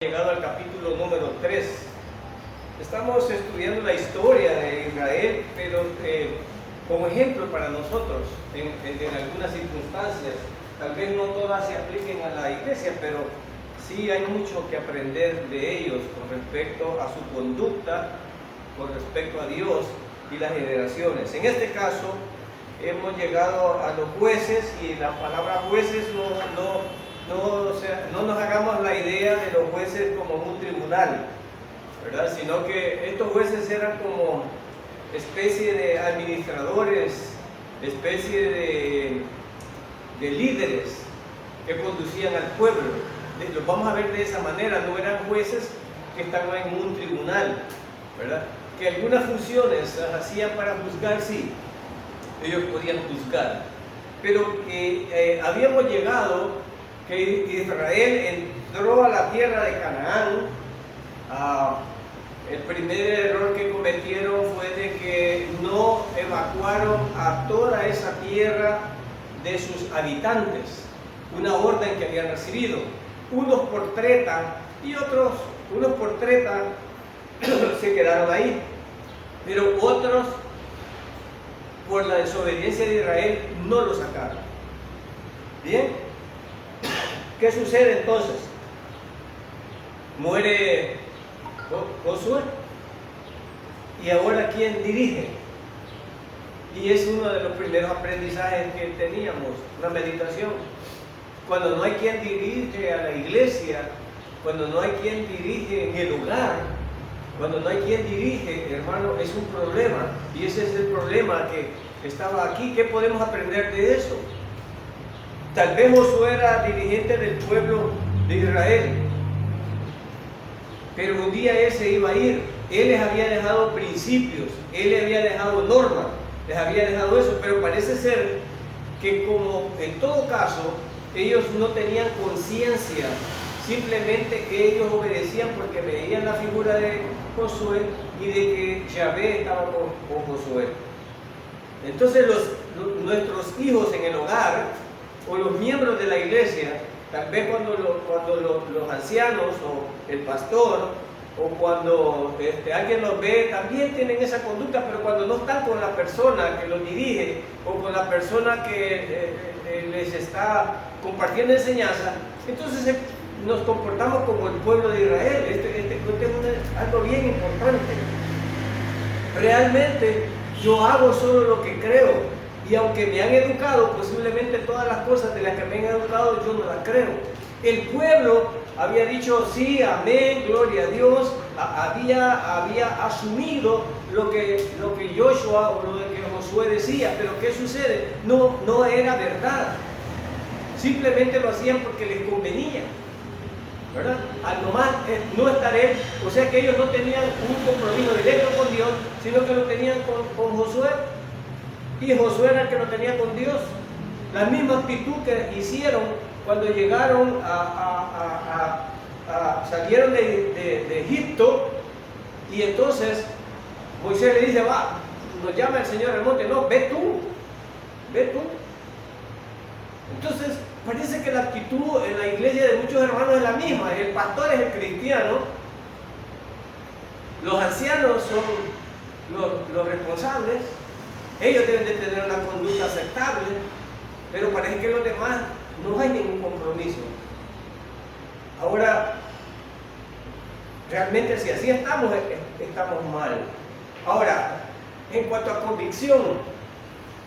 Llegado al capítulo número 3. Estamos estudiando la historia de Israel, pero como ejemplo para nosotros en algunas circunstancias. Tal vez no todas se apliquen a la iglesia, pero sí hay mucho que aprender de ellos con respecto a su conducta, con respecto a Dios y las generaciones. En este caso, hemos llegado a los jueces, y la palabra jueces no nos hagamos la idea de los jueces como un tribunal, ¿verdad? Sino que estos jueces eran como especie de administradores, especie de líderes que conducían al pueblo. Los vamos a ver de esa manera, no eran jueces que estaban en un tribunal, ¿verdad? Que algunas funciones las hacían para juzgar, sí, ellos podían juzgar, pero habíamos llegado que Israel entró a la tierra de Canaán. El primer error que cometieron fue de que no evacuaron a toda esa tierra de sus habitantes, una orden que habían recibido. Unos por treta y otros, unos por treta se quedaron ahí, pero otros por la desobediencia de Israel no lo sacaron. Bien, ¿qué sucede entonces? Muere Josué, y ahora ¿quién dirige? Y es uno de los primeros aprendizajes que teníamos, una meditación. Cuando no hay quien dirige a la iglesia, cuando no hay quien dirige en el hogar, cuando no hay quien dirige, hermano, es un problema. Y ese es el problema que estaba aquí. ¿Qué podemos aprender de eso? Tal vez Josué era dirigente del pueblo de Israel, pero un día él se iba a ir. Él les había dejado principios, él les había dejado normas, les había dejado eso, pero parece ser que, como en todo caso, ellos no tenían conciencia, simplemente ellos obedecían porque veían la figura de Josué y de que Yahvé estaba con Josué. Entonces nuestros hijos en el hogar, o los miembros de la iglesia, tal vez cuando los ancianos o el pastor, o cuando alguien los ve, también tienen esa conducta, pero cuando no están con la persona que los dirige o con la persona que les está compartiendo enseñanza, entonces nos comportamos como el pueblo de Israel. Este es algo bien importante. Realmente yo hago solo lo que creo, y aunque me han educado, posiblemente todas las cosas de las que me han educado yo no las creo. El pueblo había dicho sí, amén, gloria a Dios, había asumido lo que Joshua o lo que Josué decía, pero ¿qué sucede? No era verdad. Simplemente lo hacían porque les convenía, ¿verdad? Al nomás no estar él, o sea que ellos no tenían un compromiso directo con Dios, sino que lo tenían con Josué, y Josué era el que lo tenía con Dios. La misma actitud que hicieron cuando llegaron salieron de Egipto, y entonces Moisés le dice, va, nos llama el Señor al monte, no, ve tú. Entonces parece que la actitud en la iglesia de muchos hermanos es la misma. El pastor es el cristiano, los ancianos son los responsables, ellos deben de tener una conducta aceptable, pero parece que los demás no hay ningún compromiso. Ahora, realmente si así estamos mal. Ahora, en cuanto a convicción,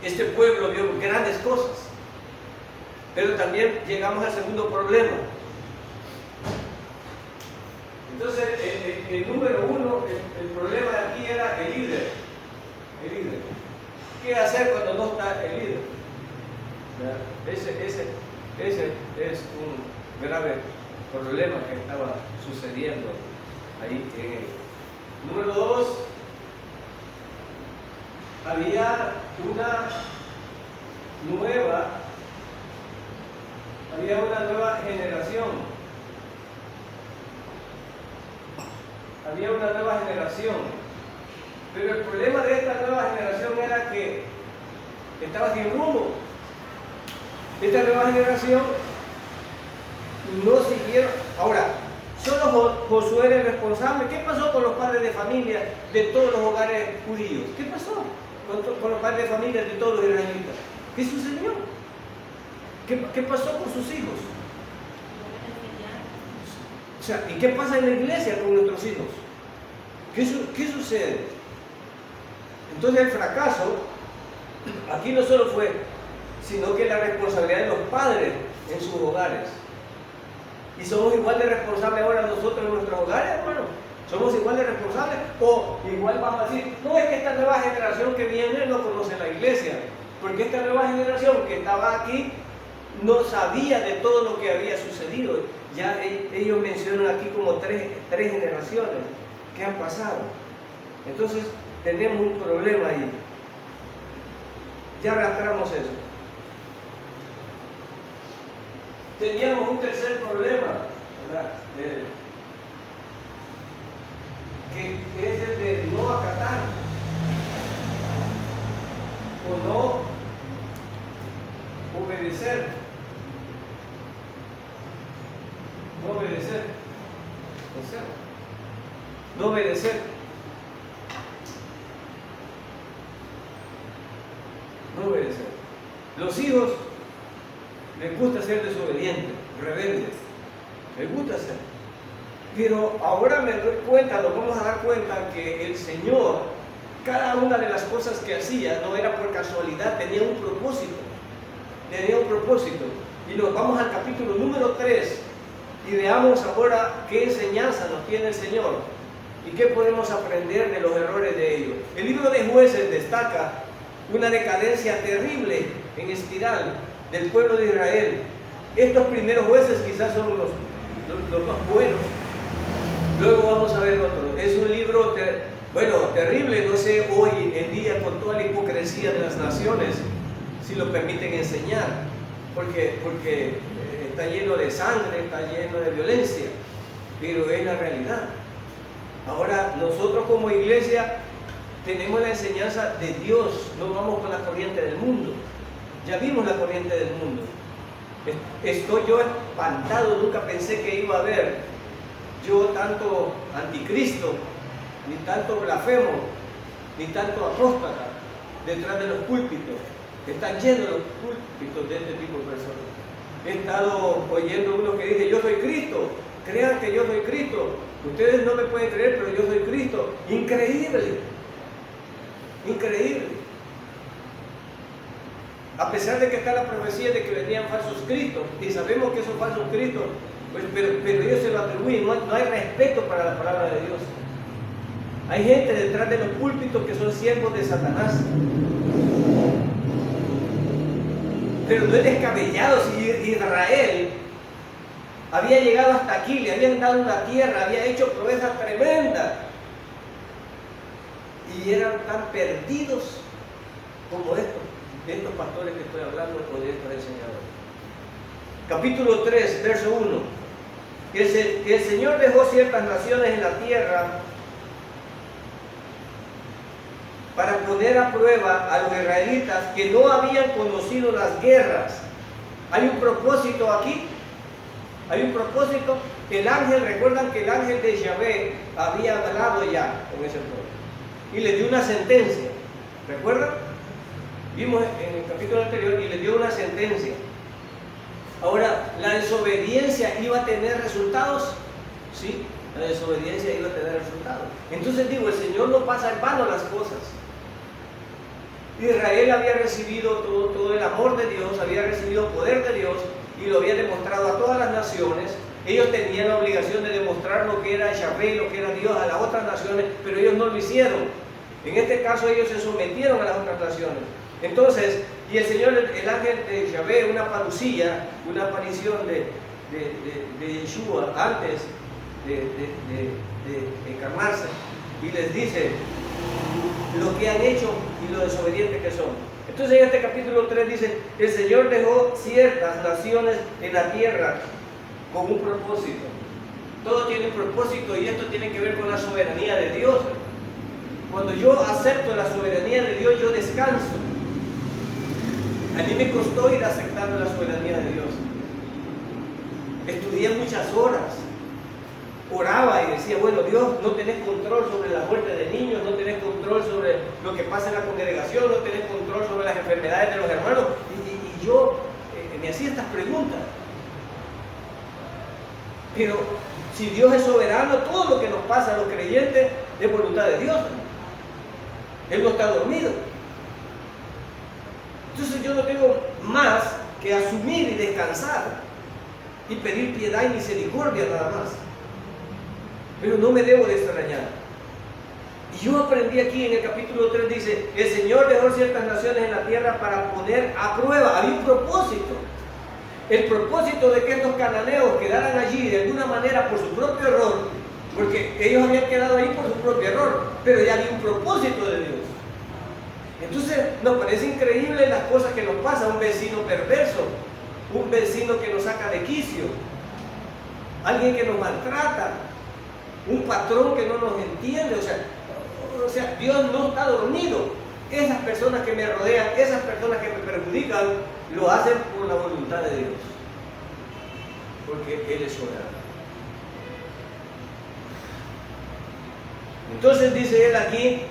este pueblo vio grandes cosas, pero también llegamos al segundo problema. Entonces, el número uno, el problema de aquí era el líder. ¿Qué hacer cuando no está el líder? Ese es un grave problema que estaba sucediendo ahí en él. Número dos, había una nueva generación. Había una nueva generación. Pero el problema de esta nueva generación era que estaba sin rumbo. Esta nueva generación no siguieron. Ahora, solo Josué era el responsable. ¿Qué pasó con los padres de familia de todos los hogares judíos? ¿Qué pasó con los padres de familia de todos los israelitas? ¿Qué sucedió? ¿Qué pasó con sus hijos? O sea, ¿y qué pasa en la iglesia con nuestros hijos? ¿Qué sucede? Entonces el fracaso aquí no solo fue, sino que la responsabilidad de los padres en sus hogares. Y somos igual de responsables ahora nosotros en nuestros hogares, hermano. Somos igual de responsables, o igual vamos a decir, no, es que esta nueva generación que viene no conoce la iglesia, porque esta nueva generación que estaba aquí no sabía de todo lo que había sucedido. Ya ellos mencionan aquí como tres generaciones que han pasado. Entonces tenemos un problema ahí. Ya arrastramos eso. Teníamos un tercer problema, ¿verdad? Que es el de no acatar o no obedecer. No obedecer. No obedecer. No obedecer. Los hijos les gusta ser desobedientes, rebeldes. Les gusta ser. Pero ahora me doy cuenta, nos vamos a dar cuenta que el Señor, cada una de las cosas que hacía no era por casualidad, tenía un propósito. Tenía un propósito. Y nos vamos al capítulo número 3 y veamos ahora qué enseñanza nos tiene el Señor y qué podemos aprender de los errores de ellos. El libro de Jueces destaca una decadencia terrible en espiral del pueblo de Israel. Estos primeros jueces quizás son los más buenos. Luego vamos a ver otro. Es un libro, terrible, no sé hoy en día con toda la hipocresía de las naciones, si lo permiten enseñar, porque está lleno de sangre, está lleno de violencia, pero es la realidad. Ahora, nosotros como iglesia tenemos la enseñanza de Dios, no vamos con la corriente del mundo. Ya vimos la corriente del mundo. Estoy yo espantado, nunca pensé que iba a haber yo tanto anticristo, ni tanto blasfemo, ni tanto apóstata detrás de los púlpitos. Están llenos los púlpitos de este tipo de personas. He estado oyendo uno que dice, yo soy Cristo, crean que yo soy Cristo. Ustedes no me pueden creer, pero yo soy Cristo. Increíble, increíble. A pesar de que está la profecía de que venían falsos cristos, y sabemos que esos falsos cristos, pues, pero ellos se lo atribuyen, no hay respeto para la palabra de Dios. Hay gente detrás de los púlpitos que son siervos de Satanás. Pero no es descabellado si Israel había llegado hasta aquí, le habían dado una tierra, había hecho proezas tremendas y eran tan perdidos como estos pastores que estoy hablando o de estos enseñadores. Capítulo 3, verso 1. Que el Señor dejó ciertas naciones en la tierra para poner a prueba a los israelitas que no habían conocido las guerras. Hay un propósito aquí. Hay un propósito. El ángel, recuerdan que el ángel de Yahvé había hablado ya con ese pueblo y le dio una sentencia. ¿Recuerdan? Vimos en el capítulo anterior y le dio una sentencia. Ahora, ¿la desobediencia iba a tener resultados? Sí, la desobediencia iba a tener resultados. Entonces digo, el Señor no pasa en vano las cosas. Israel había recibido todo el amor de Dios, había recibido poder de Dios y lo había demostrado a todas las naciones. Ellos tenían la obligación de demostrar lo que era Yahvé, lo que era Dios a las otras naciones, pero ellos no lo hicieron. En este caso ellos se sometieron a las otras naciones. Entonces, y el Señor, el ángel de Yahvé, una parucía, una aparición de Yeshua antes de encarnarse, y les dice lo que han hecho y lo desobedientes que son. Entonces en este capítulo 3 dice, el Señor dejó ciertas naciones en la tierra con un propósito. Todo tiene un propósito y esto tiene que ver con la soberanía de Dios. Cuando yo acepto la soberanía de Dios, yo descanso. A mí me costó ir aceptando la soberanía de Dios. Estudié muchas horas. oraba y decía, bueno, Dios, no tenés control sobre la muerte de niños, no tenés control sobre lo que pasa en la congregación, no tenés control sobre las enfermedades de los hermanos. Y yo me hacía estas preguntas. Pero si Dios es soberano, todo lo que nos pasa a los creyentes es voluntad de Dios. Él no está dormido. Entonces yo no tengo más que asumir y descansar y pedir piedad y misericordia nada más. Pero no me debo de extrañar. Y yo aprendí aquí en el capítulo 3, dice, el Señor dejó ciertas naciones en la tierra para poner a prueba. Había un propósito. El propósito de que estos cananeos quedaran allí de alguna manera por su propio error, porque ellos habían quedado ahí por su propio error, pero ya había un propósito de Dios. Entonces nos parece increíble las cosas que nos pasan, un vecino perverso, un vecino que nos saca de quicio, alguien que nos maltrata, un patrón que no nos entiende, o sea, Dios no está dormido. Esas personas que me rodean, esas personas que me perjudican, lo hacen por la voluntad de Dios, porque Él es soberano. Entonces dice Él aquí,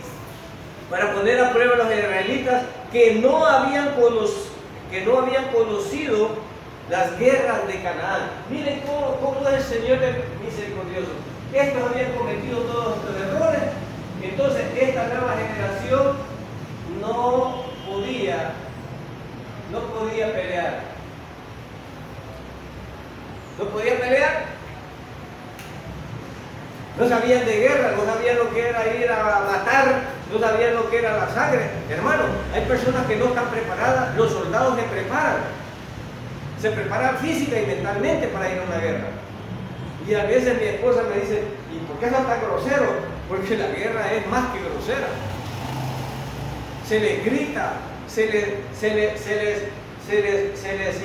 para poner a prueba a los israelitas que no habían conocido las guerras de Canaán. Miren cómo es el Señor misericordioso. Estos habían cometido todos estos errores, entonces esta nueva generación no podía pelear. No podía pelear. No sabían de guerra, no sabían lo que era ir a matar, no sabían lo que era la sangre. Hermano, hay personas que no están preparadas, los soldados se preparan física y mentalmente para ir a una guerra. Y a veces mi esposa me dice, ¿y por qué son tan groseros? Porque la guerra es más que grosera. Se les grita, se les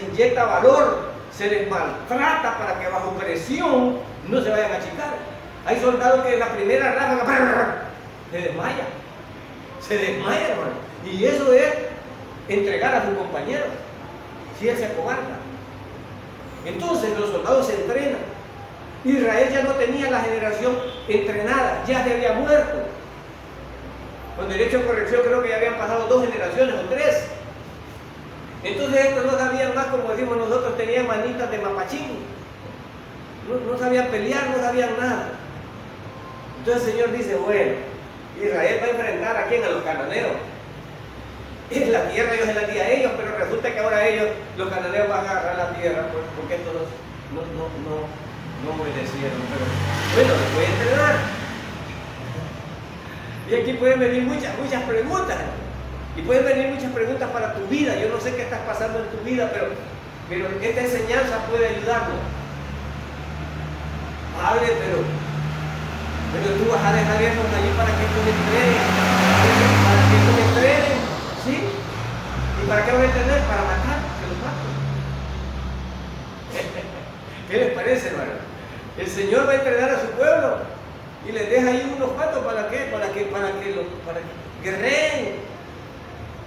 inyecta valor, se les maltrata para que bajo presión no se vayan a achicar. Hay soldados que en la primera ráfaga se desmayan, hermano. Y eso es entregar a su compañero, si él se acobarda. Entonces los soldados se entrenan. Israel ya no tenía la generación entrenada, ya se había muerto. Con derecho a corrección creo que ya habían pasado 2 generaciones o 3. Entonces estos no sabían más, como decimos nosotros, tenían manitas de mapachín. No sabían pelear, no sabían nada. Entonces el Señor dice, bueno, Israel va a enfrentar a quién, a los cananeos. Es la tierra, Dios se la di a ellos, pero resulta que ahora ellos, los cananeos, van a agarrar la tierra, porque estos no obedecieron. Pero bueno, les voy a entrenar. Y aquí pueden venir muchas preguntas. Y pueden venir muchas preguntas para tu vida. Yo no sé qué estás pasando en tu vida, pero esta enseñanza puede ayudarnos. Padre, pero tú vas a dejar eso allí para que estos entrenen, ¿sí? ¿Y para qué van a entrenar? Para matar, que los maten. ¿Qué les parece, hermano? El Señor va a entrenar a su pueblo y les deja ahí unos patos. ¿Para qué? Para que guerreen.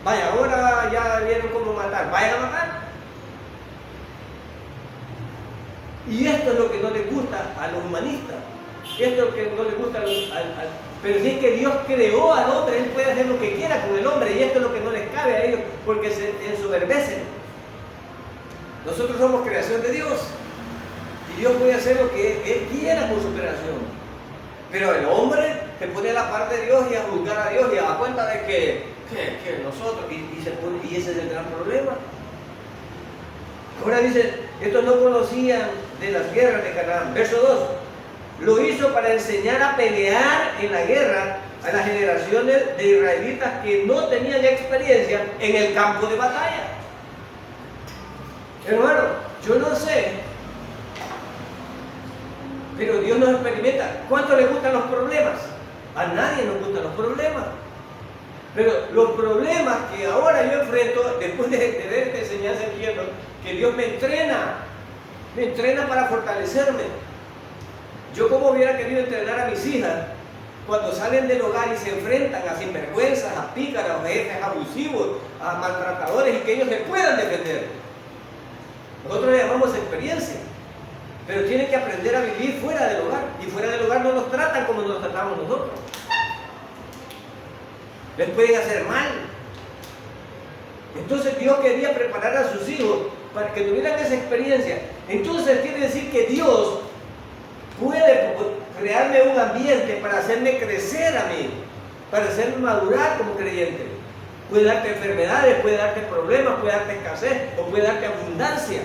Vaya, ahora ya vieron cómo matar, vayan a matar. Y esto es lo que no les gusta a los humanistas. Esto es lo que no les gusta pero si es que Dios creó al hombre, Él puede hacer lo que quiera con el hombre, y esto es lo que no les cabe a ellos, porque se ensoberbecen. Nosotros somos creación de Dios, y Dios puede hacer lo que Él quiera con su creación. Pero el hombre se pone a la parte de Dios y a juzgar a Dios y a dar cuenta de que nosotros, y ese es el gran problema. Ahora dice, estos no conocían de las guerras de Canaán. Verso 2. Lo hizo para enseñar a pelear en la guerra a las generaciones de israelitas que no tenían experiencia en el campo de batalla. Hermano, yo no sé, pero Dios nos experimenta. ¿Cuánto le gustan los problemas? A nadie nos gustan los problemas. Pero los problemas que ahora yo enfrento, después de ver esta enseñanza, entiendo que Dios me entrena para fortalecerme. Yo como hubiera querido entrenar a mis hijas cuando salen del hogar y se enfrentan a sinvergüenzas, a pícaros, a jefes abusivos, a maltratadores, y que ellos se puedan defender. Nosotros le llamamos experiencia. pero tienen que aprender a vivir fuera del hogar, y fuera del hogar no nos tratan como nos tratamos nosotros. Les pueden hacer mal. Entonces Dios quería preparar a sus hijos para que tuvieran esa experiencia. Entonces quiere decir que Dios puede crearme un ambiente para hacerme crecer a mí, para hacerme madurar como creyente. Puede darte enfermedades, puede darte problemas, puede darte escasez o puede darte abundancia,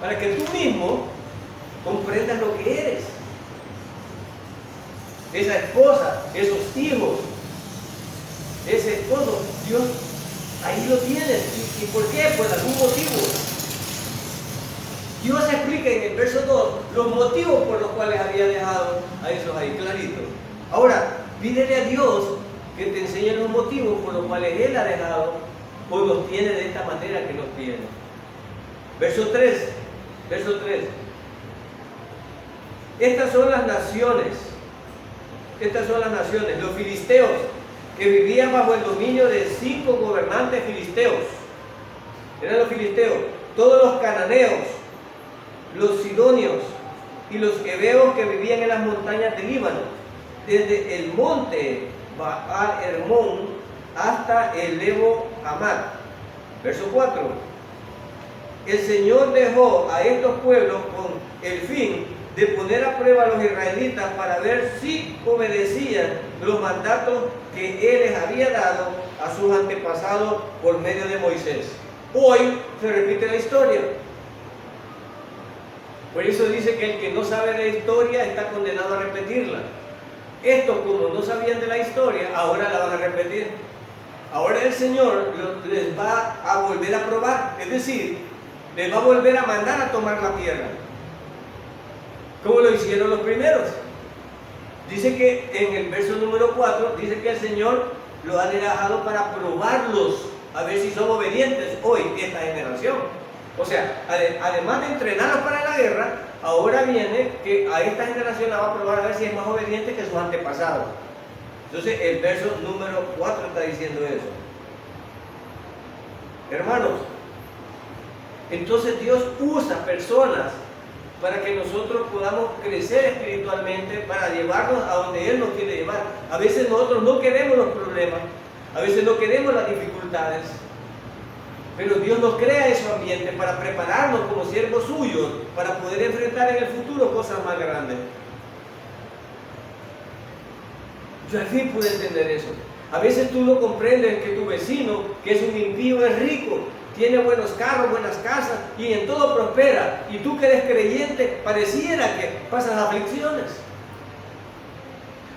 para que tú mismo comprendas lo que eres. Esa esposa, esos hijos, ese esposo, Dios ahí lo tienes. ¿Y por qué? Por algún motivo. Dios explica en el verso 2 los motivos por los cuales había dejado a esos ahí claritos. Ahora, pídele a Dios que te enseñe los motivos por los cuales Él ha dejado o los tiene de esta manera que los tiene. Verso 3. Estas son las naciones, los filisteos, que vivían bajo el dominio de 5 gobernantes filisteos. Eran los filisteos, todos los cananeos, los sidonios y los heveos que vivían en las montañas del Líbano, desde el monte Baal Hermón hasta el Lebo Hamad. Verso 4. El Señor dejó a estos pueblos con el fin de poner a prueba a los israelitas para ver si obedecían los mandatos que Él les había dado a sus antepasados por medio de Moisés. Hoy se repite la historia. Por eso dice que el que no sabe de la historia está condenado a repetirla. Estos, como no sabían de la historia, ahora la van a repetir. Ahora el Señor les va a volver a probar, es decir, les va a volver a mandar a tomar la tierra, como lo hicieron los primeros. Dice que en el verso número 4, dice que el Señor los ha dejado para probarlos, a ver si son obedientes hoy, esta generación. O sea, además de entrenarlos para la guerra, ahora viene que a esta generación la va a probar a ver si es más obediente que sus antepasados. Entonces el verso número 4 está diciendo eso. Hermanos, entonces Dios usa personas para que nosotros podamos crecer espiritualmente, para llevarnos a donde Él nos quiere llevar. A veces nosotros no queremos los problemas, a veces no queremos las dificultades, pero Dios nos crea ese ambiente para prepararnos como siervos suyos, para poder enfrentar en el futuro cosas más grandes. Yo al fin pude entender eso. A veces tú no comprendes que tu vecino, que es un impío, es rico, tiene buenos carros, buenas casas y en todo prospera. Y tú que eres creyente, pareciera que pasas aflicciones.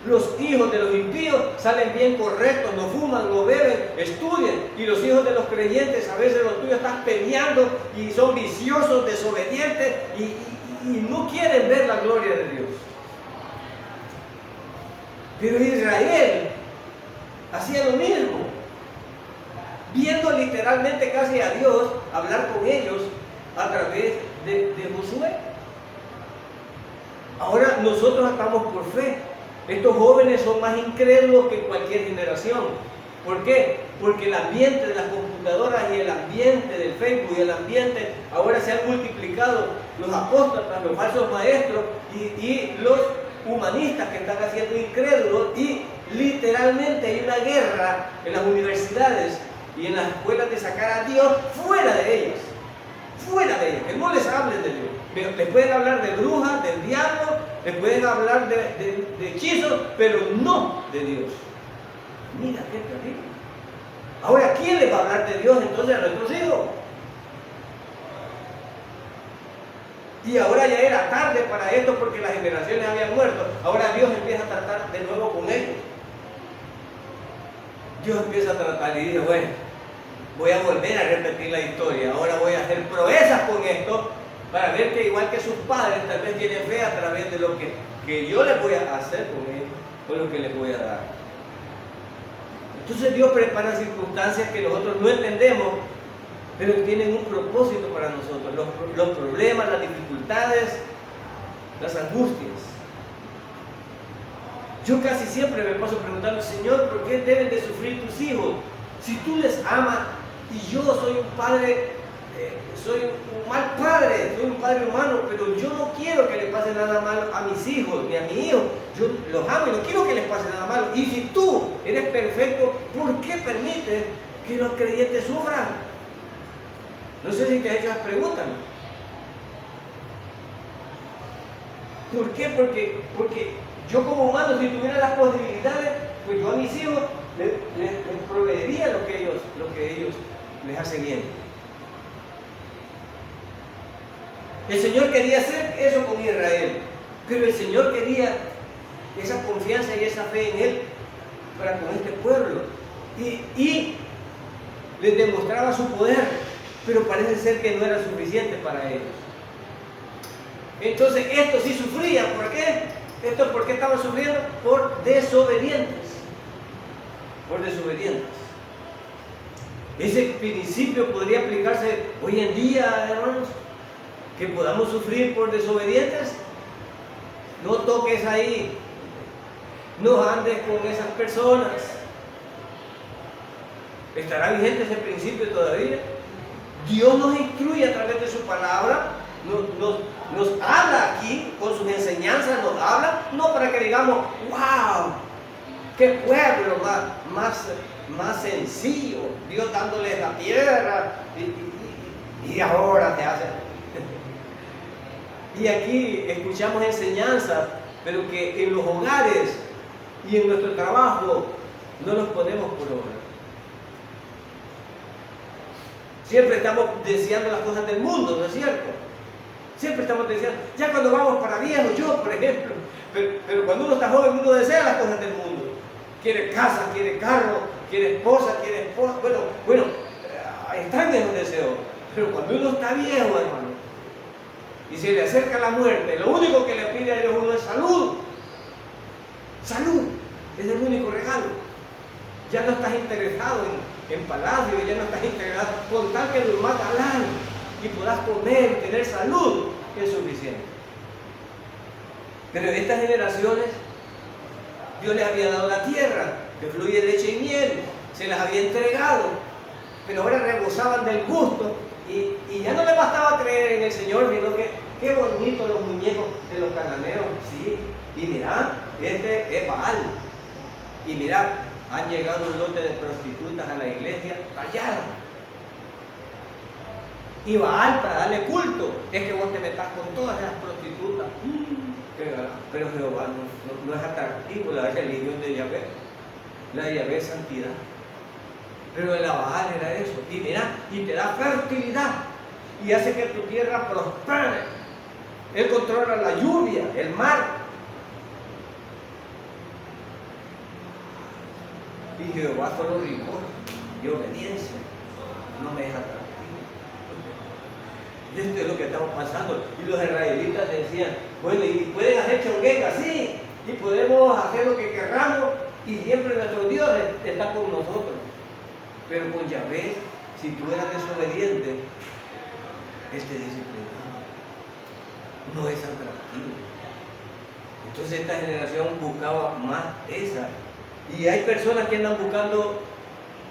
Los hijos de los impíos salen bien correctos, no fuman, no beben, estudian. Y los hijos de los creyentes, a veces los tuyos están peleando y son viciosos, desobedientes y no quieren ver la gloria de Dios. Pero Israel hacía lo mismo, viendo literalmente casi a Dios hablar con ellos a través de Josué. Ahora nosotros estamos por fe. Estos jóvenes son más incrédulos que cualquier generación. ¿Por qué? Porque el ambiente de las computadoras y el ambiente del Facebook y el ambiente ahora se han multiplicado, los apóstatas, los falsos maestros y los humanistas que están haciendo incrédulos, y literalmente hay una guerra en las universidades y en las escuelas de sacar a Dios fuera de ellas, que no les hablen de Dios. Les pueden hablar de brujas, del diablo, les pueden hablar de hechizos, pero no de Dios. Mira qué terrible. Ahora, ¿quién les va a hablar de Dios entonces a nuestros hijos? Y ahora ya era tarde para esto porque las generaciones habían muerto. Ahora Dios empieza a tratar de nuevo con ellos. Dios empieza a tratar y dice, bueno, voy a volver a repetir la historia. Ahora voy a hacer proezas con esto para ver que igual que sus padres tal vez tienen fe a través de lo que yo les voy a hacer con ellos, con lo que les voy a dar. Entonces Dios prepara circunstancias que nosotros no entendemos, pero tienen un propósito para nosotros. Los problemas, las dificultades, las angustias. Yo casi siempre me paso preguntando, Señor, ¿por qué deben de sufrir tus hijos? Si tú les amas y yo soy un padre soy un mal padre, soy un padre humano, pero yo no quiero que le pase nada malo a mis hijos ni a mi hijo. Yo los amo y no quiero que les pase nada malo. Y si tú eres perfecto, ¿por qué permites que los creyentes sufran? No sé si te has hecho las preguntas. ¿Por qué? Porque yo como humano, si tuviera las posibilidades, pues yo a mis hijos les proveería lo que ellos les hace bien. El Señor quería hacer eso con Israel, pero el Señor quería esa confianza y esa fe en Él para con este pueblo. Y les demostraba su poder, pero parece ser que no era suficiente para ellos. Entonces estos sí sufrían. ¿Por qué? ¿Esto por qué estaban sufriendo? Por desobedientes. Por desobedientes. Ese principio podría aplicarse hoy en día, hermanos, que podamos sufrir por desobedientes. No toques ahí, no andes con esas personas. ¿Estará vigente ese principio todavía? Dios nos instruye a través de su palabra, nos habla aquí con sus enseñanzas, nos habla, no para que digamos, wow, qué pueblo más sencillo, Dios dándoles la tierra y ahora te hace. Y aquí escuchamos enseñanzas, pero que en los hogares y en nuestro trabajo no los ponemos por obra. Siempre estamos deseando las cosas del mundo, ¿no es cierto? Siempre estamos deseando, ya cuando vamos para viejos, yo por ejemplo, pero cuando uno está joven uno desea las cosas del mundo. Quiere casa, quiere carro, quiere esposa, bueno, están en los deseos. Pero cuando uno está viejo, hermano, y se le acerca la muerte, lo único que le pide a Dios uno es salud. Salud es el único regalo. Ya no estás interesado en palacio, ya no estás interesado con tal que durmas halal y puedas comer y tener salud, es suficiente. Pero en estas generaciones Dios les había dado la tierra que fluye leche y miel, se las había entregado, pero ahora rebosaban del gusto y ya no les bastaba creer en el Señor, sino que qué bonitos los muñecos de los cananeos, sí, y mirá, este es Baal, y mirá, han llegado un lote de prostitutas a la iglesia, allá. Y Baal, para darle culto, es que vos te metas con todas esas prostitutas. Pero Jehová no es atractivo la religión de Yahvé. La de Yahvé es santidad. Pero el Baal era eso. Y mira, y te da fertilidad. Y hace que tu tierra prospere. Él controla la lluvia, el mar. Y Jehová solo rigor y obediencia. No me es atractivo. Esto es lo que estamos pasando. Y los israelitas decían, bueno, y pueden hacer chonguenga, sí, y podemos hacer lo que querramos, y siempre nuestro Dios está con nosotros. Pero con Yahvé, si tú eras desobediente, este disciplinado no es atractivo. Entonces esta generación buscaba más esa. Y hay personas que andan buscando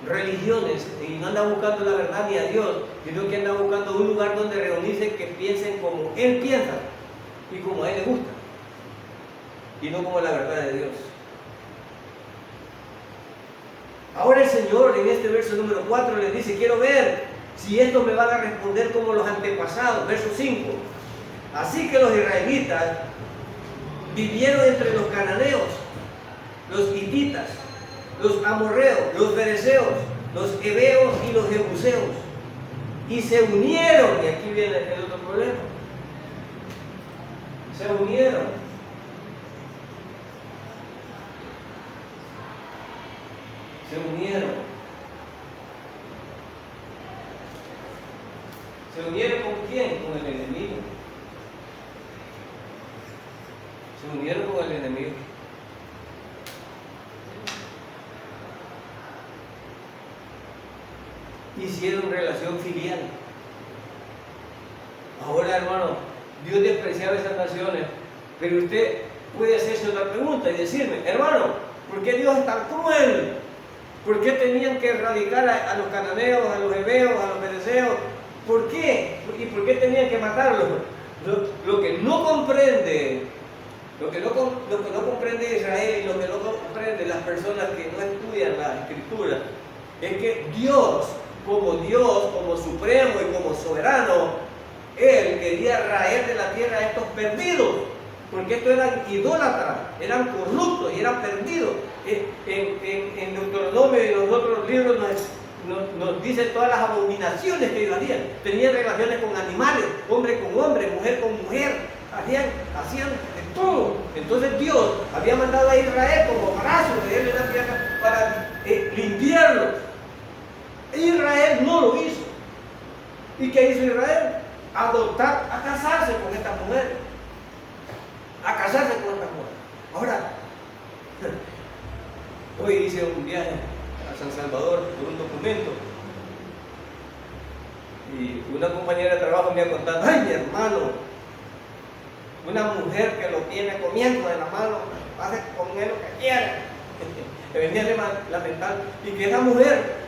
religiones y no andan buscando la verdad ni a Dios, sino que andan buscando un lugar donde reunirse que piensen como Él piensa y como a Él le gusta, y no como la verdad de Dios. Ahora el Señor en este verso número 4 les dice, quiero ver si estos me van a responder como los antepasados. Verso 5. Así que los israelitas vivieron entre los cananeos, los hititas, los amorreos, los fereceos, los heveos y los jebuseos, y se unieron, y aquí viene el otro problema, se unieron con quién? Con el enemigo. Se unieron con el enemigo. Hicieron relación filial. Ahora, hermano, Dios despreciaba esas naciones, pero usted puede hacerse otra pregunta y decirme, hermano, ¿por qué Dios es tan cruel? ¿Por qué tenían que erradicar a los cananeos, a los heveos, a los fereceos ¿Por qué? ¿Y por qué tenían que matarlo? Lo que no comprende, lo que no comprende Israel y lo que no comprende las personas que no estudian la Escritura, es que Dios, como supremo y como soberano, Él quería raer de la tierra a estos perdidos, porque estos eran idólatras, eran corruptos y eran perdidos. En Deuteronomio y en los otros libros nos dice todas las abominaciones que ellos hacían. Tenían relaciones con animales, hombre con hombre, mujer con mujer, hacían de todo. Entonces Dios había mandado a Israel como brazo de él en la tierra para limpiarlos. Israel no lo hizo. ¿Y qué hizo Israel? Adoptar, a casarse con estas mujeres. A casarse con estas mujeres. Ahora, hoy hice un viaje a San Salvador por un documento y una compañera de trabajo me ha contado: ay, mi hermano, una mujer que lo tiene comiendo de la mano, hace con él lo que quiera. Me venía a lamentar, y que esa mujer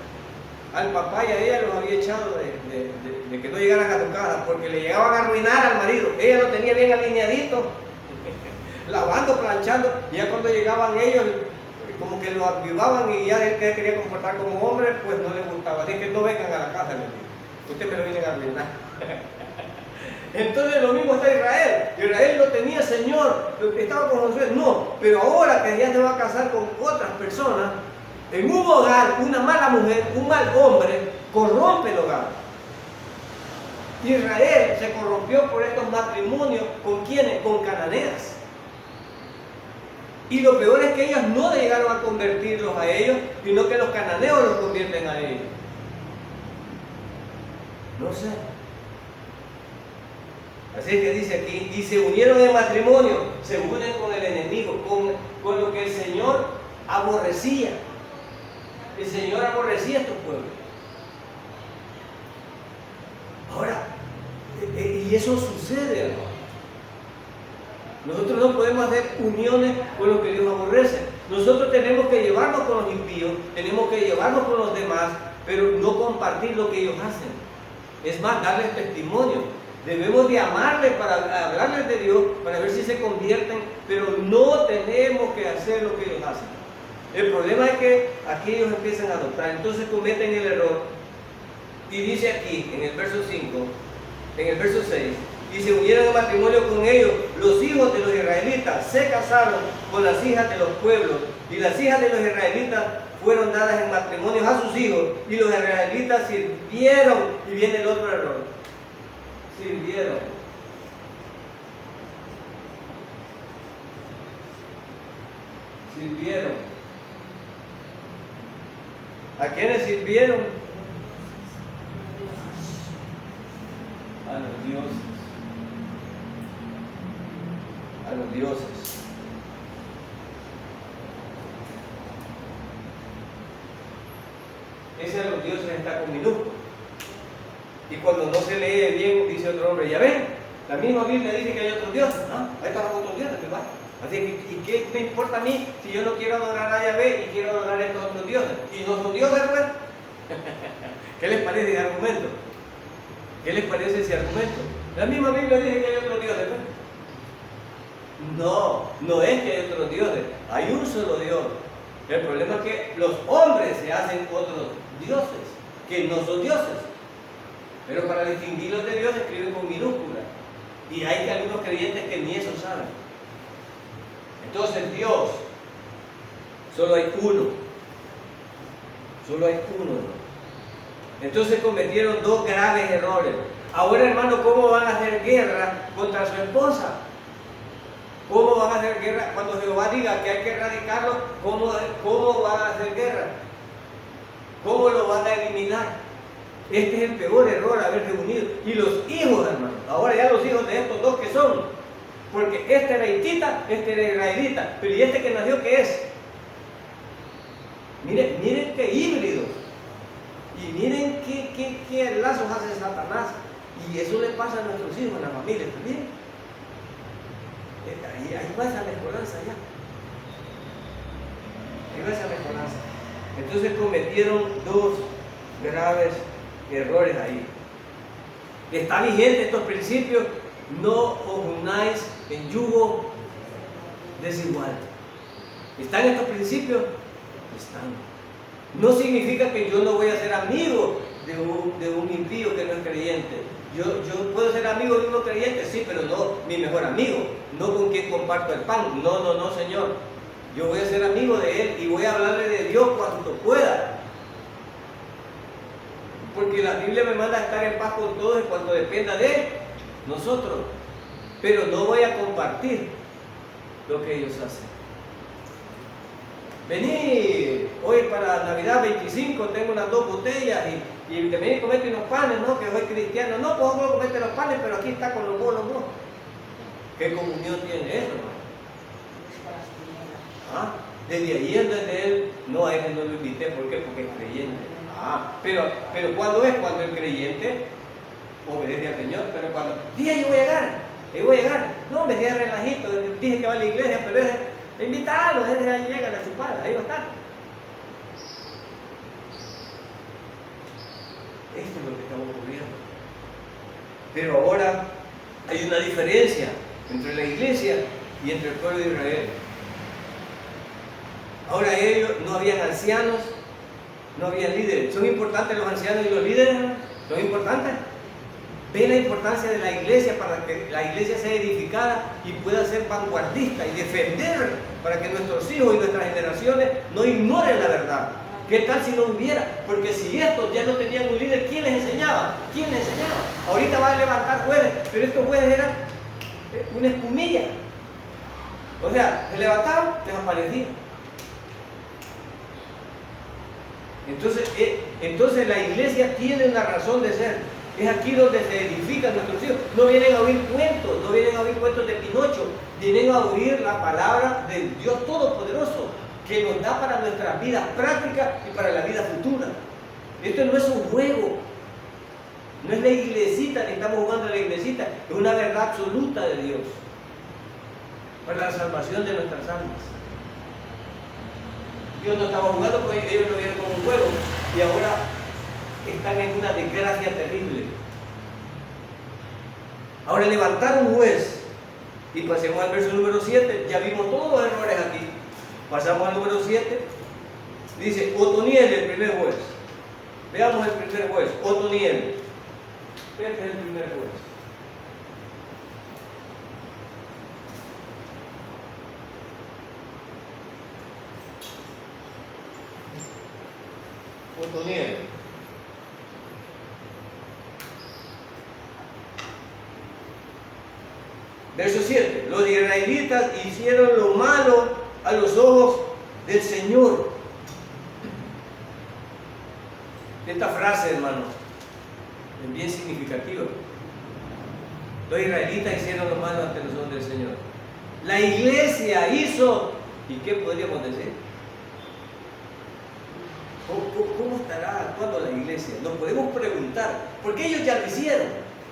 al papá y a ella los había echado de que no llegaran a tu casa porque le llegaban a arruinar al marido. Ella lo tenía bien alineadito, lavando, planchando, y ya cuando llegaban ellos como que lo avivaban y ya él que quería comportar como hombre, pues no le gustaba. Así que no vengan a la casa, le digo, ustedes me lo vienen a arruinar. Entonces lo mismo está Israel. Israel no tenía Señor, estaba con Josué, no, pero ahora que ya se va a casar con otras personas, en un hogar, una mala mujer, un mal hombre, corrompe el hogar. Israel se corrompió por estos matrimonios. ¿Con quiénes? Con cananeas. Y lo peor es que ellos no llegaron a convertirlos a ellos, sino que los cananeos los convierten a ellos. No sé. Así es que dice aquí, y se unieron en matrimonio, se unen con el enemigo, con lo que el Señor aborrecía. El Señor aborrecía a estos pueblos. Ahora, y eso sucede, hermano. Nosotros no podemos hacer uniones con lo que Dios aborrece. Nosotros tenemos que llevarnos con los impíos, tenemos que llevarnos con los demás, pero no compartir lo que ellos hacen. Es más, darles testimonio. Debemos de amarles para hablarles de Dios, para ver si se convierten, pero no tenemos que hacer lo que ellos hacen. El problema es que aquí ellos empiezan a adoptar, entonces cometen el error. Y dice aquí, en el verso 5, en el verso 6, y se unieron en matrimonio con ellos los hijos de los israelitas, se casaron con las hijas de los pueblos, y las hijas de los israelitas fueron dadas en matrimonio a sus hijos, y los israelitas sirvieron. Y viene el otro error: sirvieron. Sirvieron. ¿A quiénes sirvieron? A los dioses. A los dioses. Ese de los dioses está con minúsculas. Y cuando no se lee bien, dice otro hombre: ya ven, la misma Biblia dice que hay otros dioses, ¿no? Ahí están otros dioses, ¿verdad? Así que, ¿y qué me importa a mí si yo no quiero adorar a Yahvé y quiero adorar a estos otros dioses? ¿Y no son dioses, pues? ¿Qué les parece ese argumento? ¿Qué les parece ese argumento? La misma Biblia dice que hay otros dioses, pues. No es que hay otros dioses, hay un solo Dios. El problema es que los hombres se hacen otros dioses, que no son dioses. Pero para distinguirlos de Dios escriben con minúsculas. Y hay algunos creyentes que ni eso saben. Entonces Dios, solo hay uno. Solo hay uno. Entonces cometieron dos graves errores. Ahora, hermano, ¿cómo van a hacer guerra contra su esposa? ¿Cómo van a hacer guerra? Cuando Jehová diga que hay que erradicarlo, ¿cómo van a hacer guerra? ¿Cómo lo van a eliminar? Este es el peor error, haberse unido. Y los hijos, hermano, ahora ya los hijos de estos dos, ¿qué son? Porque este era hitita, este era israelita. Pero ¿y este que nació qué es? Miren qué híbridos. Y miren qué lazos hace Satanás. Y eso le pasa a nuestros hijos en la familia también. Ahí va esa mezcolanza ya. Ahí va esa mezcolanza. Entonces cometieron dos graves errores ahí. Está vigente estos principios. No os unáis en yugo desigual. ¿Están estos principios? Están. No significa que yo no voy a ser amigo de un impío que no es creyente. Yo puedo ser amigo de uno creyente, sí, pero no mi mejor amigo, no con quien comparto el pan. No, Señor. Yo voy a ser amigo de él y voy a hablarle de Dios cuanto pueda. Porque la Biblia me manda a estar en paz con todos en cuanto dependa de nosotros. Pero no voy a compartir lo que ellos hacen. Vení, hoy para Navidad 25 tengo unas 2 botellas y te vení a comerte unos panes, ¿no? Que soy cristiano. No, pues voy a comerte los panes, pero aquí está con los bolos, ¿no? ¿Qué comunión tiene eso, hermano? ¿Ah? Desde ahí es donde él, no, a él no lo invité, ¿por qué? Porque es creyente. Pero ¿cuándo es? Cuando el creyente obedece al Señor, pero cuando, dije yo voy a llegar, no, me dije relajito, dije que va a la iglesia, pero es, invítalo, desde ahí llega la chupada, ahí va a estar. Esto es lo que está ocurriendo. Pero ahora hay una diferencia entre la iglesia y entre el pueblo de Israel. Ahora ellos no habían ancianos, no había líderes. ¿Son importantes los ancianos y los líderes? ¿Son importantes? Ve la importancia de la iglesia para que la iglesia sea edificada y pueda ser vanguardista y defender para que nuestros hijos y nuestras generaciones no ignoren la verdad. ¿Qué tal si no hubiera? Porque si estos ya no tenían un líder, ¿quién les enseñaba? ¿Quién les enseñaba? Ahorita van a levantar jueces, pero estos jueces eran una espumilla. O sea, se levantaban, desaparecían. Entonces la iglesia tiene una razón de ser. Es aquí donde se edifican nuestros hijos. No vienen a oír cuentos, no vienen a oír cuentos de Pinocho, vienen a oír la palabra del Dios Todopoderoso que nos da para nuestras vidas prácticas y para la vida futura. Esto no es un juego, no es la iglesita, ni estamos jugando a la iglesita, es una verdad absoluta de Dios para la salvación de nuestras almas. Dios no estaba jugando porque ellos lo vieron como un juego y ahora están en una desgracia terrible. Ahora levantar un juez, y pasemos al verso número 7, ya vimos todos los errores aquí. Pasamos al número 7, dice Otoniel, el primer juez. Veamos el primer juez, Otoniel. Este es el primer juez. Otoniel. Verso 7. Los israelitas hicieron lo malo a los ojos del Señor. Esta frase, hermano, es bien significativa. Los israelitas hicieron lo malo ante los ojos del Señor. La iglesia hizo, ¿y qué podríamos decir? ¿Cómo estará actuando la iglesia? Nos podemos preguntar, porque ellos ya lo hicieron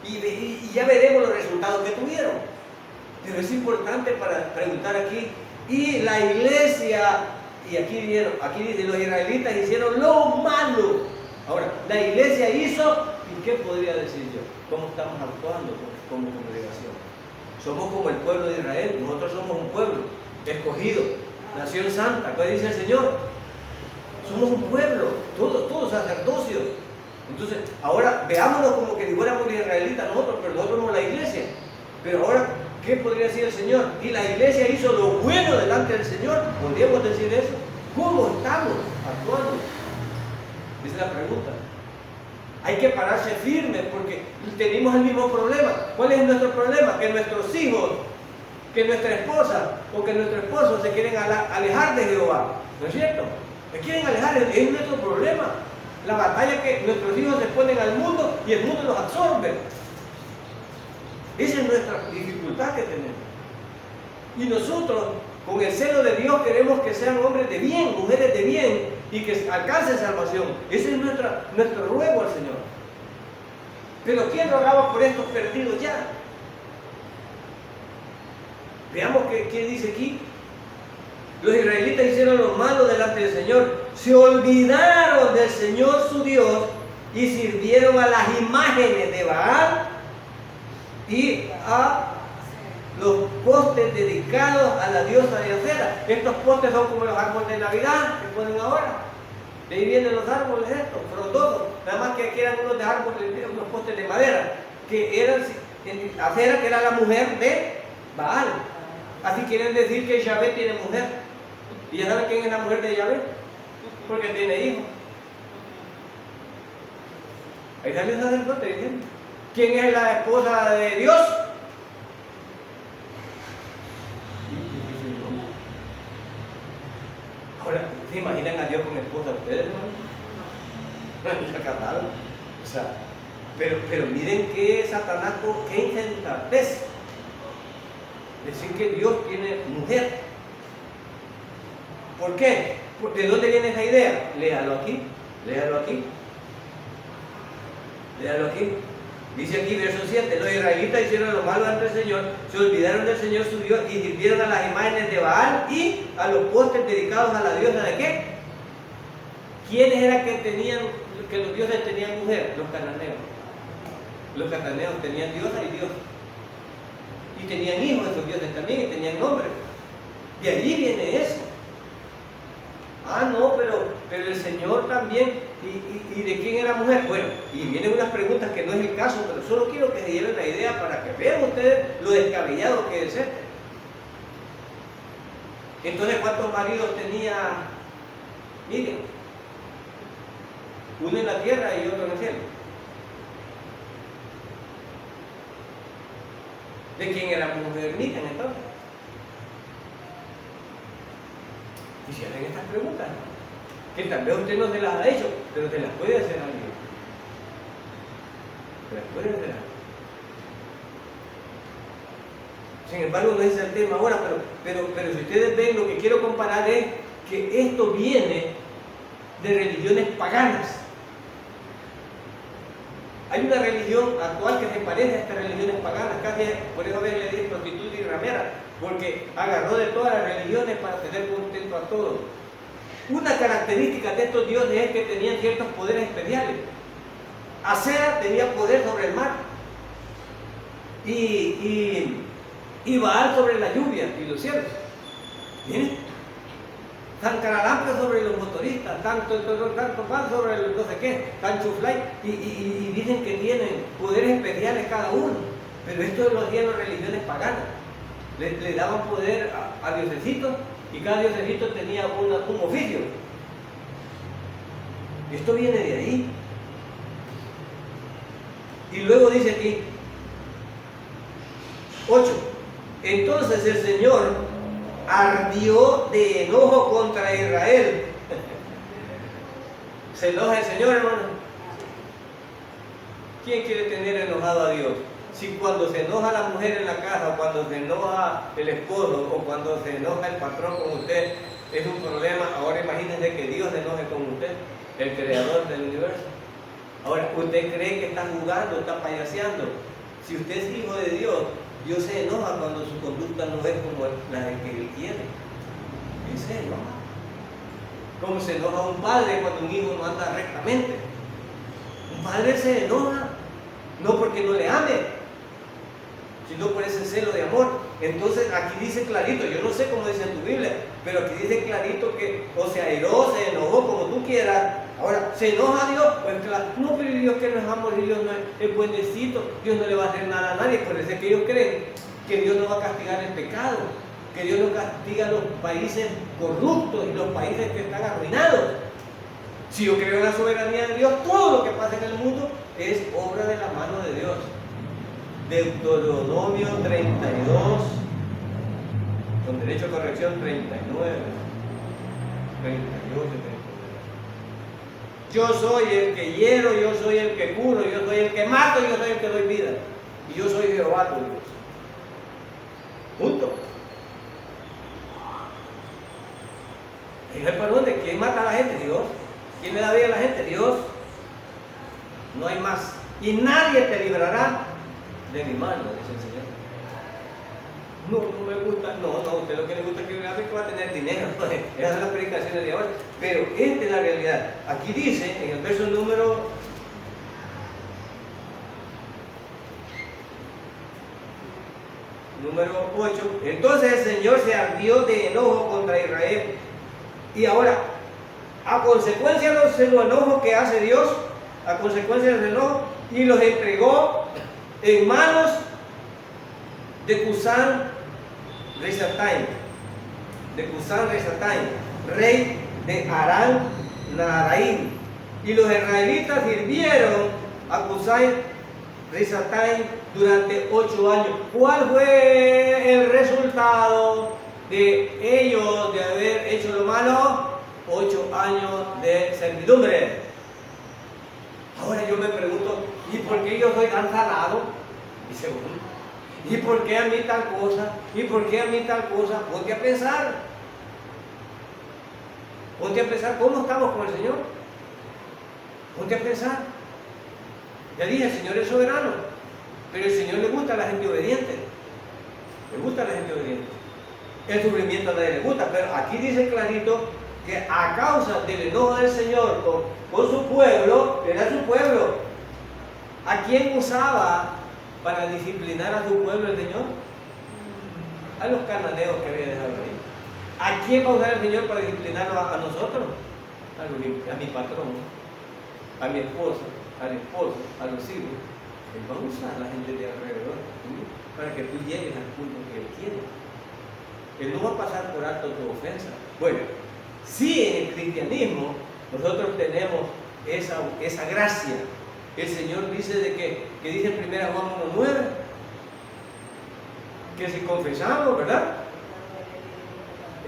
y ya veremos los resultados que tuvieron. Pero es importante para preguntar aquí, y la iglesia, y aquí dice, los israelitas hicieron lo malo. Ahora, la iglesia hizo, ¿y qué podría decir yo? ¿Cómo estamos actuando como congregación? Somos como el pueblo de Israel, nosotros somos un pueblo escogido, nación santa. ¿Qué dice el Señor? Somos un pueblo, todos sacerdocios. Entonces, ahora veámonos como que si fuéramos israelitas nosotros, pero nosotros somos la iglesia. Pero ahora, ¿qué podría decir el Señor? Y la iglesia hizo lo bueno delante del Señor. ¿Podríamos decir eso? ¿Cómo estamos actuando? Esa es la pregunta. Hay que pararse firmes porque tenemos el mismo problema. ¿Cuál es nuestro problema? Que nuestros hijos, que nuestra esposa o que nuestro esposo se quieren alejar de Jehová. ¿No es cierto? Se quieren alejar, es nuestro problema. La batalla que nuestros hijos se ponen al mundo y el mundo los absorbe. Esa es nuestra dificultad que tenemos. Y nosotros, con el celo de Dios, queremos que sean hombres de bien, mujeres de bien, y que alcancen salvación. Ese es nuestro ruego al Señor. Pero ¿quién rogaba por estos perdidos ya? Veamos qué dice aquí. Los israelitas hicieron lo malo delante del Señor. Se olvidaron del Señor su Dios y sirvieron a las imágenes de Baal y a los postes dedicados a la diosa de Acera. Estos postes son como los árboles de Navidad que ponen ahora. De ahí vienen los árboles estos, frondosos. Nada más que aquí eran unos de árboles, unos postes de madera, que eran Acera, que era la mujer de Baal. Así quieren decir que Yahvé tiene mujer. ¿Y ya saben quién es la mujer de Yahvé? Porque tiene hijos. Ahí sale el sacerdote diciendo: ¿quién es la esposa de Dios? Ahora, ¿se imaginan a Dios con esposa ustedes, hermano? Ya casaron. O sea, pero miren que Satanás, qué insensatez decir que Dios tiene mujer. ¿Por qué? ¿De dónde viene esa idea? Léalo aquí, léalo aquí. Léalo aquí. Dice aquí, verso 7, los israelitas hicieron lo malo ante el Señor, se olvidaron del Señor su Dios y sirvieron a las imágenes de Baal y a los postes dedicados a la diosa de qué. ¿Quiénes eran que los dioses tenían mujer? Los cananeos. Los cananeos tenían diosa y dios. Y tenían hijos esos dioses también y tenían nombres. De allí viene eso. Ah, no, pero el Señor también. ¿Y de quién era mujer? Bueno, y vienen unas preguntas que no es el caso, pero solo quiero que se lleven la idea para que vean ustedes lo descabellado que es esto. Entonces, ¿cuántos maridos tenía Miriam? Uno en la tierra y otro en el cielo. ¿De quién era mujer Miriam entonces? Y si hacen estas preguntas, que tal vez usted no se las ha hecho, pero se las puede hacer a alguien. Se las puede hacer a alguien. Sin embargo, no es el tema ahora, pero si ustedes ven, lo que quiero comparar es que esto viene de religiones paganas. Hay una religión actual que se parece a estas religiones paganas, casi por eso a veces le dicen prostituta y ramera, porque agarró de todas las religiones para tener contento a todos. Una característica de estos dioses es que tenían ciertos poderes especiales. Acera tenía poder sobre el mar y Baal sobre la lluvia y los cielos. ¿Miren? San Caralampio sobre los motoristas, tanto pan sobre el no sé qué, tan chuflay, y dicen que tienen poderes especiales cada uno. Pero esto lo hacían las religiones paganas. Le daban poder a diosecitos, y cada diosecito tenía un oficio. Esto viene de ahí. Y luego dice aquí, 8. Entonces el Señor ardió de enojo contra Israel. ¿Se enoja el Señor, hermano? ¿Quién quiere tener enojado a Dios? Si cuando se enoja la mujer en la casa, o cuando se enoja el esposo, o cuando se enoja el patrón con usted, es un problema. Ahora imagínense que Dios se enoje con usted, el creador del universo. Ahora, ¿usted cree que está jugando, está payaseando? Si usted es hijo de Dios, Dios se enoja cuando su conducta no es como la que Él quiere. Él se enoja. Como se enoja un padre cuando un hijo no anda rectamente. Un padre se enoja, no porque no le ame, sino por ese celo de amor. Entonces aquí dice clarito, yo no sé cómo dice en tu Biblia, pero aquí dice clarito que o se airó, se enojó, como tú quieras. Ahora, ¿se enoja Dios? Pues claro, no, pero Dios que no es amor, Dios no es buenecito, Dios no le va a hacer nada a nadie. Por eso es que ellos creen que Dios no va a castigar el pecado, que Dios no castiga a los países corruptos y los países que están arruinados. Si yo creo en la soberanía de Dios, todo lo que pasa en el mundo es obra de la mano de Dios. Deuteronomio 32, con derecho a corrección 39, 38, 39. Yo soy el que hiero, yo soy el que curo, yo soy el que mato, yo soy el que doy vida. Y yo soy Jehová tu Dios. Punto. ¿Y para dónde? ¿Quién mata a la gente? Dios. ¿Quién le da vida a la gente? Dios. No hay más. Y nadie te librará de mi mano, dice el Señor. No me gusta, no, usted lo que le gusta es que le hable que va a tener dinero. Esas son las predicaciones de ahora. Pero esta es la realidad. Aquí dice, en el verso número número 8. Entonces el Señor se ardió de enojo contra Israel. Y ahora, a consecuencia de los enojos que hace Dios, a consecuencia del enojo, y los entregó en manos de Cusán Risataim, rey de Aram Naharaim. Y los israelitas sirvieron a Cusán Risataim durante 8 años. ¿Cuál fue el resultado de ellos de haber hecho lo malo? 8 años de servidumbre. Ahora yo me pregunto, ¿y por qué yo soy tan salado? Y segundo, ¿y por qué a mí tal cosa? ¿Y por qué a mí tal cosa? Ponte a pensar. Ponte a pensar cómo estamos con el Señor. Ponte a pensar. Ya dije, el Señor es soberano, pero el Señor le gusta a la gente obediente. Le gusta a la gente obediente. El sufrimiento a nadie le gusta, pero aquí dice clarito que a causa del enojo del Señor con su pueblo, era su pueblo. ¿A quién usaba para disciplinar a su pueblo el Señor? A los cananeos que había dejado ahí. ¿A quién va a usar el Señor para disciplinarnos a nosotros? A mi patrón, a mi esposa, al esposo, a los hijos. Él va a usar a la gente de alrededor para que tú llegues al punto que Él quiere. Él no va a pasar por alto tu ofensa. Bueno, sí, en el cristianismo nosotros tenemos esa gracia. El Señor dice que dice en 1 Juan 1:9, que si confesamos, ¿verdad?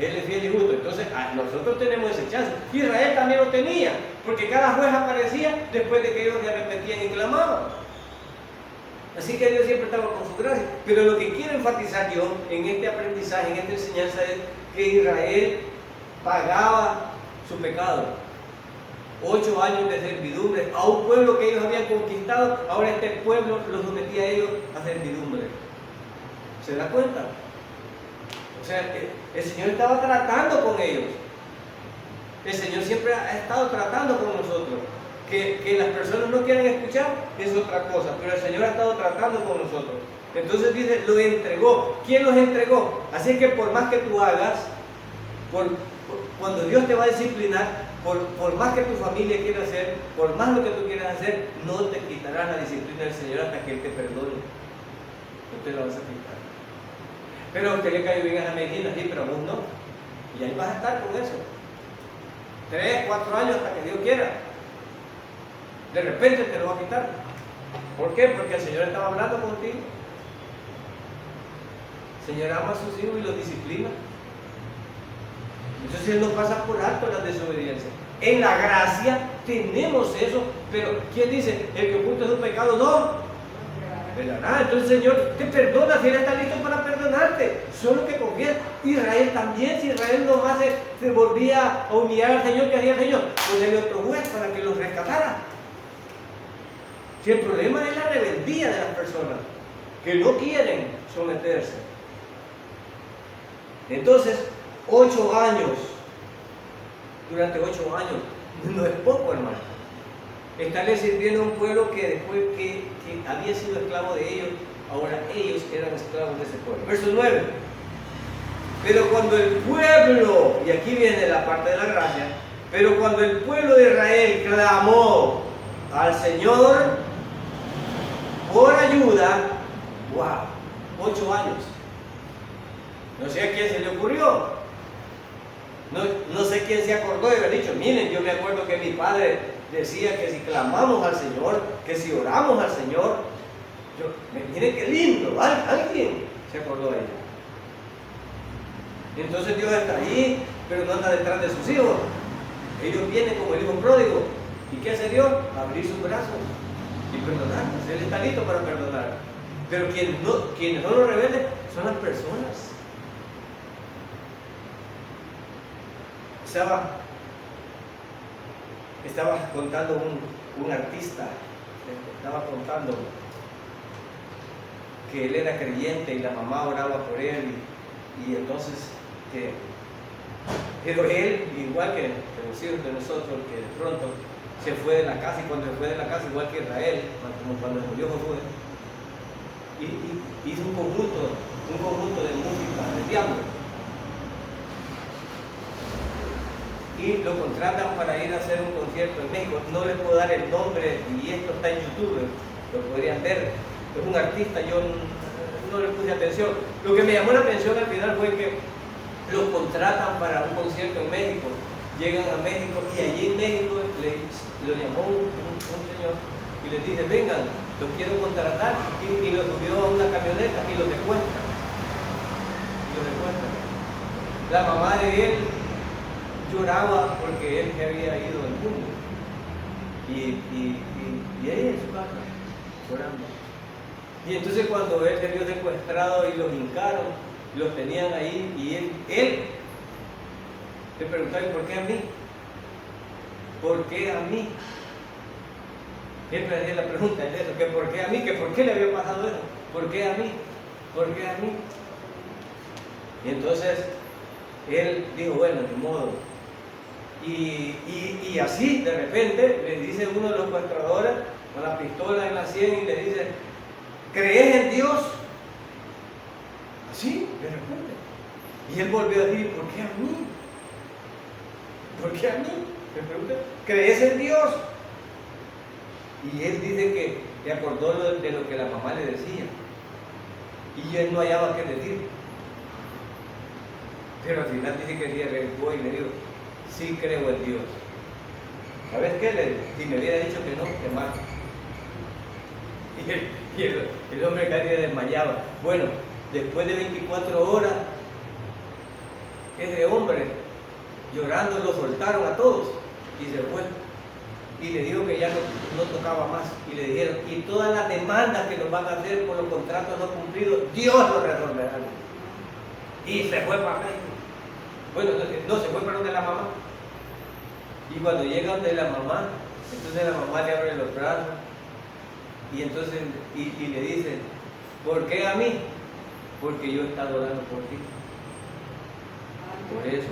Él es fiel y justo. Entonces nosotros tenemos ese chance. Israel también lo tenía, porque cada juez aparecía después de que ellos se arrepentían y clamaban. Así que Dios siempre estaba con su gracia. Pero lo que quiero enfatizar yo en este aprendizaje, en esta enseñanza, es que Israel pagaba su pecado. 8 años de servidumbre a un pueblo que ellos habían conquistado. Ahora este pueblo los sometía a ellos a servidumbre. ¿Se da cuenta? O sea, el Señor estaba tratando con ellos. El Señor siempre ha estado tratando con nosotros. Que las personas no quieran escuchar es otra cosa, pero el Señor ha estado tratando con nosotros. Entonces dice, lo entregó. ¿Quién los entregó? Así que por más que tú hagas, cuando Dios te va a disciplinar, por más que tu familia quiera hacer, por más lo que tú quieras hacer, no te quitará la disciplina del Señor hasta que Él te perdone. No te la vas a quitar. Pero a usted le cayó bien a la medicina, sí, pero a vos no. Y ahí vas a estar con eso. 3, 4 años hasta que Dios quiera. De repente te lo va a quitar. ¿Por qué? Porque el Señor estaba hablando contigo. El Señor ama a sus hijos y los disciplina. Entonces Él no pasa por alto las desobediencias. En la gracia tenemos eso, pero ¿quién dice? El que oculta su pecado no velará. Entonces el Señor te perdona si Él está listo para perdonarte. Solo que confiesa. Israel también, si Israel nomás se volvía a humillar al Señor, ¿qué hacía el Señor? Ponerle otro juez para que los rescatara. Si el problema es la rebeldía de las personas que no quieren someterse. Entonces, 8 años, durante 8 años, no es poco, hermano. Estarle sirviendo a un pueblo que después que había sido esclavo de ellos, ahora ellos eran esclavos de ese pueblo. Verso 9. Pero cuando el pueblo, y aquí viene la parte de la gracia, pero cuando el pueblo de Israel clamó al Señor por ayuda, wow, 8 años. No sé a quién se le ocurrió. No sé quién se acordó de haber dicho, miren, yo me acuerdo que mi padre decía que si clamamos al Señor, que si oramos al Señor, miren qué lindo, alguien se acordó de ello. Y entonces Dios está ahí, pero no anda detrás de sus hijos. Ellos vienen como el hijo pródigo. ¿Y qué hace Dios? Abrir sus brazos y perdonarnos. Él está listo para perdonar. Pero quienes son los rebeldes son las personas. Estaba contando un artista, estaba contando que él era creyente y la mamá oraba por él y entonces pero él, igual que los hijos de nosotros, que de pronto se fue de la casa, y cuando se fue de la casa, igual que Israel, como cuando murió Josué, hizo un conjunto un conjunto de música del diablo. Y lo contratan para ir a hacer un concierto en México. No les puedo dar el nombre y esto está en YouTube, lo podrían ver. Es un artista, yo no le puse atención. Lo que me llamó la atención al final fue que los contratan para un concierto en México. Llegan a México y allí en México lo llamó un señor y les dice, vengan, los quiero contratar, y los subió a una camioneta y los secuestran. La mamá de él lloraba porque él se había ido del mundo. Y ella en su casa, llorando. Y entonces cuando él se vio secuestrado y los hincaron, los tenían ahí, y él le preguntaba, ¿y por qué a mí? ¿Por qué a mí? Siempre hacía la pregunta de eso, que por qué a mí, que por qué le había pasado eso, ¿por qué a mí? ¿Por qué a mí? Y entonces él dijo, bueno, de modo. Y así de repente le dice uno de los secuestradores con la pistola en la sien y le dice, ¿crees en Dios? Así, de repente. Y él volvió a decir, ¿por qué a mí? ¿Por qué a mí? Me pregunta, ¿crees en Dios? Y él dice que se acordó de lo que la mamá le decía. Y él no hallaba qué decir. Pero al final dice que se arriesgó y le dijo, sí creo en Dios. ¿Sabes qué? Si me hubiera dicho que no, te mato. Y el hombre casi desmayaba. Bueno, después de 24 horas, ese hombre, llorando, lo soltaron a todos y se fue. Y le dijo que ya no tocaba más. Y le dijeron, y todas las demandas que nos van a hacer por los contratos no cumplidos, Dios lo resolverá. Y se fue para México. Bueno, no, se fue para donde la mamá. Y cuando llega donde la mamá, entonces la mamá le abre los brazos. Y entonces, y le dice, ¿por qué a mí? Porque yo he estado orando por ti. Por eso.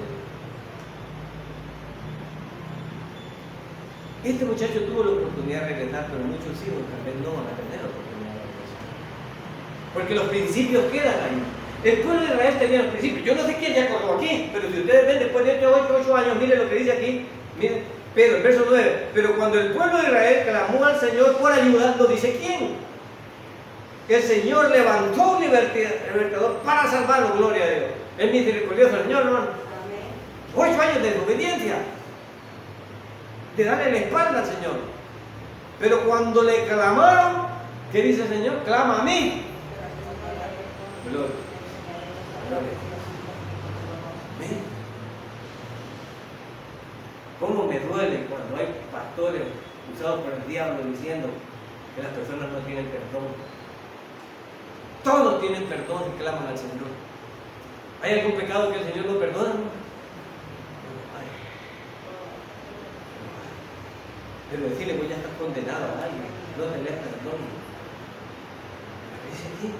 Este muchacho tuvo la oportunidad de regresar, pero muchos hijos tal vez no van a tener la oportunidad de regresar. Porque los principios quedan ahí. El pueblo de Israel tenía los principios. Yo no sé quién ya acordó aquí, pero si ustedes ven después de 8 años, miren lo que dice aquí. Miren, Pedro, el verso 9. Pero cuando el pueblo de Israel clamó al Señor por ayuda, ¿lo dice quién? El Señor levantó un libertador para salvarlo, gloria a Dios. Es misericordioso el Señor, hermano. 8 años de desobediencia, de darle la espalda al Señor. Pero cuando le clamaron, ¿qué dice el Señor? Clama a mí. Gloria. ¿Ven? ¿Cómo me duele cuando hay pastores usados por el diablo diciendo que las personas no tienen perdón? Todos tienen perdón y claman al Señor. ¿Hay algún pecado que el Señor no perdona? Pero decirle, pues ya estás condenado a alguien, no te leas perdón. Dice aquí.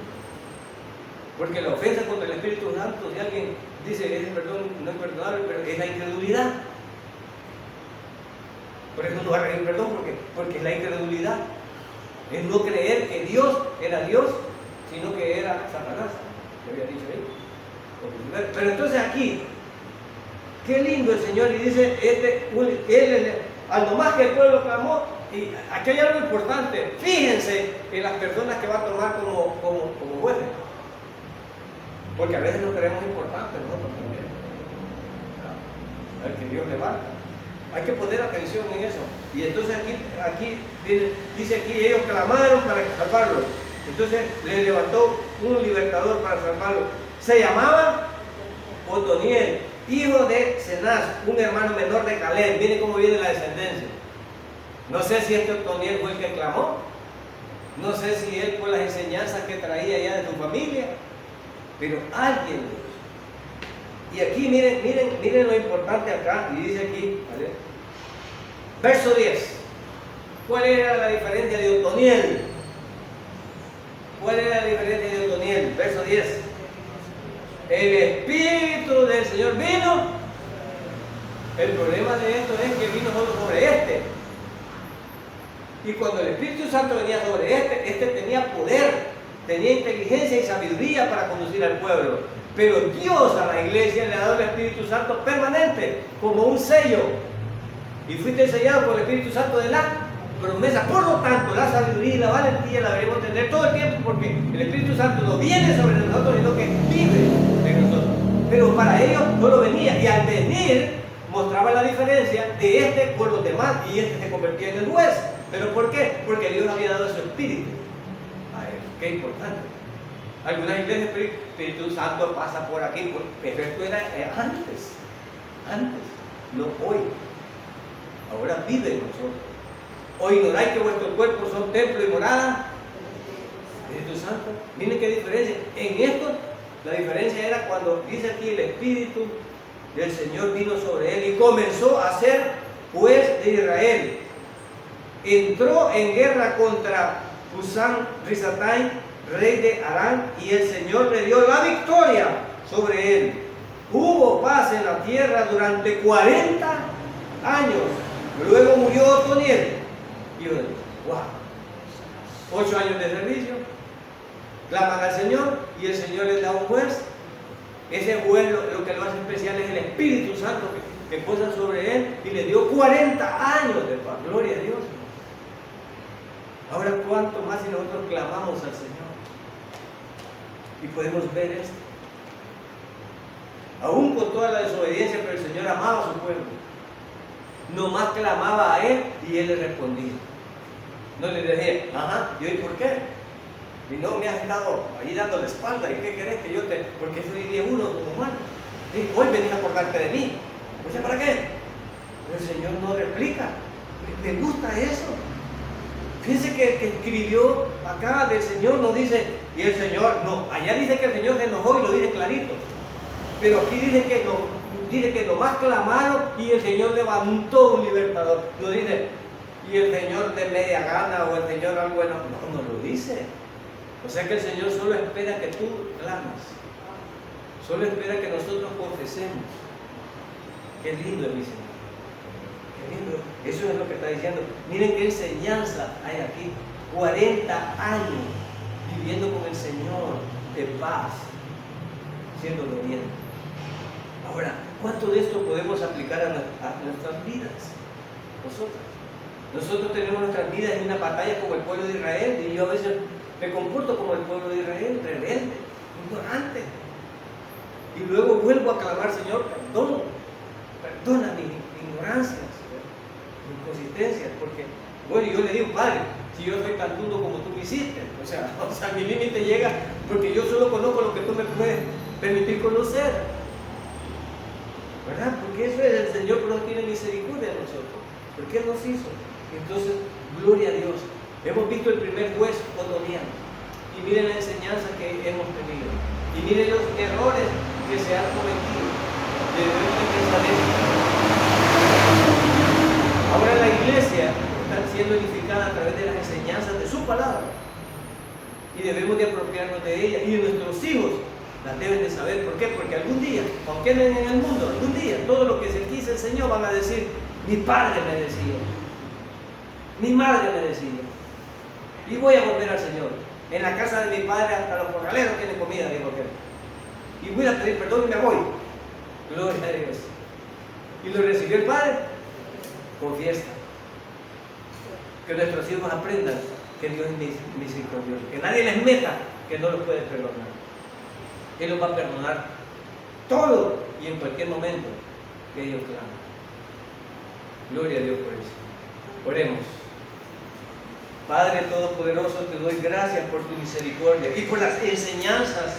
Porque la ofensa contra el Espíritu Santo, si alguien dice que ese perdón no es perdonable, pero es la incredulidad. Por eso no va a recibir perdón, porque es la incredulidad. Es no creer que Dios era Dios, sino que era Satanás, que había dicho él. Pero entonces aquí, qué lindo el Señor, y dice, al nomás que el pueblo clamó, y aquí hay algo importante, fíjense en las personas que va a tomar como jueces. Porque a veces no creemos importantes nosotros también. Al que Dios levanta. Hay que poner atención en eso. Y entonces aquí dice aquí, ellos clamaron para salvarlo. Entonces le levantó un libertador para salvarlo. Se llamaba Otoniel, hijo de Cenaz, un hermano menor de Caleb. Miren cómo viene la descendencia. No sé si este Otoniel fue el que clamó. No sé si él fue las enseñanzas que traía ya de su familia. Pero alguien. Y aquí miren lo importante acá. Y dice aquí, ¿vale? Verso 10. ¿Cuál era la diferencia de Otoniel? ¿Cuál era la diferencia de Otoniel? Verso 10. El Espíritu del Señor vino. El problema de esto es que vino solo sobre este. Y cuando el Espíritu Santo venía sobre este tenía poder. tenía inteligencia y sabiduría para conducir al pueblo. Pero Dios a la iglesia le ha dado el Espíritu Santo permanente, como un sello. Y fuiste sellado por el Espíritu Santo de la promesa. Por lo tanto, la sabiduría y la valentía la debemos tener todo el tiempo, porque el Espíritu Santo no viene sobre nosotros, sino que vive en nosotros. Pero para ellos no lo venía, y al venir mostraba la diferencia de este con los demás, y este se convertía en el juez. ¿Pero por qué? Porque Dios había dado su Espíritu a él. Qué importante. Algunas iglesias el Espíritu Santo pasa por aquí, pero esto era antes, no hoy. Ahora vive en nosotros. ¿O ignoráis que vuestros cuerpos son templo y morada? Espíritu Santo. Miren qué diferencia. En esto, la diferencia era cuando dice aquí el Espíritu del Señor vino sobre él y comenzó a ser juez de Israel. Entró en guerra contra Husán Risataim, rey de Aram, y el Señor le dio la victoria sobre él. Hubo paz en la tierra durante 40 años. Luego murió Otoniel. Y uno dice, wow, 8 años de servicio, claman al Señor y el Señor les da un juez. Ese juez lo que lo hace especial es el Espíritu Santo que posa sobre él, y le dio 40 años de paz. Gloria a Dios. Ahora, ¿cuánto más si nosotros clamamos al Señor? Y podemos ver esto. Aún con toda la desobediencia, pero el Señor amaba a su pueblo. Nomás clamaba a él y él le respondía. No le decía, ajá, ¿y hoy por qué? Y no me has estado ahí dando la espalda, ¿y qué querés que yo te...? Porque eso diría uno como humano. Hoy venís a acordarte de mí. O sea, ¿para qué? Pero el Señor no replica. Me gusta eso. Fíjense que el que escribió acá del Señor no dice, y el Señor, no, allá dice que el Señor se enojó y lo dice clarito. Pero aquí dice que nomás clamaron y el Señor levantó un libertador. No dice, y el Señor de media gana o el Señor algo bueno. No, no lo dice. O sea que el Señor solo espera que tú clamas. Solo espera que nosotros confesemos. Qué lindo es mi Señor. Qué lindo. Eso es lo que está diciendo. Miren qué enseñanza hay aquí. 40 años viviendo con el Señor de paz, siendo obedientes. Ahora, ¿cuánto de esto podemos aplicar a nuestras vidas? Nosotros tenemos nuestras vidas en una batalla como el pueblo de Israel, y yo a veces me comporto como el pueblo de Israel, rebelde, ignorante. Y luego vuelvo a clamar, Señor, perdona mis ignorancias, mis inconsistencias, porque, bueno, yo le digo, Padre, si yo soy tan duro como tú me hiciste, o sea, mi límite llega porque yo solo conozco lo que tú me puedes permitir conocer. ¿Verdad? Porque eso es el Señor, pero tiene misericordia de nosotros. Porque Él nos hizo. Entonces, gloria a Dios. Hemos visto el primer juez otoniano. Y miren la enseñanza que hemos tenido. Y miren los errores que se han cometido. Debemos de pensar esto. Ahora la iglesia está siendo edificada a través de las enseñanzas de su palabra. Y debemos de apropiarnos de ella. Y nuestros hijos las deben de saber. ¿Por qué? Porque algún día, aunque anden en el mundo, algún día, todo lo que se quiso el Señor van a decir, mi padre me decía, mi madre me decía, y voy a volver al Señor. En la casa de mi padre hasta los corraleros tienen comida, dijo aquel. Y voy a pedir perdón y me voy. Gloria a Dios. Y lo recibió el Padre con fiesta. Que nuestros hijos aprendan que Dios es misericordioso, que nadie les meta que no los puede perdonar. Él los va a perdonar todo y en cualquier momento que ellos clamen. Gloria a Dios por eso. Oremos. Padre Todopoderoso, te doy gracias por tu misericordia y por las enseñanzas